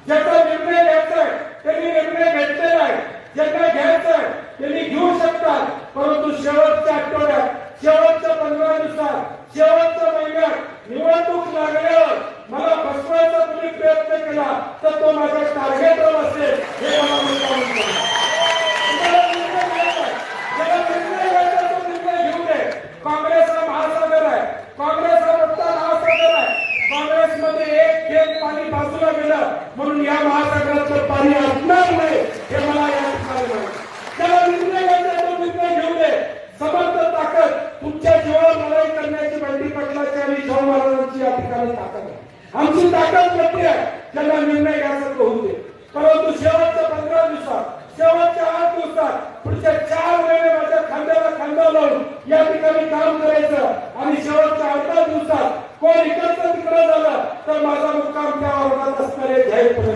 ज्याचा निर्णय घ्यायचा आहे त्यांनी निर्णय घेतलेला आहे, ज्यांना घ्यायचा आहे त्यांनी घेऊ शकतात. परंतु शेवटच्या आठवड्यात, शेवटच्या 15 दिवसात, शेवटच्या महिन्यात निवडणूक लागल्यावर मला फसवायचा तुम्ही प्रयत्न केला तर तो माझ्या टार्गेटवर असेल हे मला मुद्दाम काँग्रेस हा महासागर आहे, काँग्रेस हा मोठा महासागर आहे. काँग्रेसमध्ये एक थेंब पाणी बाजूला गेलं म्हणून या महासागराचं पाणी असणार नाही हे मला या ठिकाणी माहिती. त्याला निर्णय घ्यायचा तो निर्णय घेऊ दे. समर्थ ताकद तुमच्या जीवावर लढाई करण्याची बंडी पटलाची आणि शाहू महाराजांची या ठिकाणी ताकद आहे. आमची ताकद मोठी आहे, त्यांना निर्णय घ्यायचा तो होऊ दे. परंतु शेवटच्या 15 दिवसात, शेवटच्या 8 दिवसात, पुढच्या 4 महिने माझ्या खांद्याला खांदा लावून या ठिकाणी काम करायचं आणि शेवटच्या 8 दिवसात कोण इकडचं तिकडं झालं तर माझा मुक्काम त्या वर्गात असणारे जाहीरपणे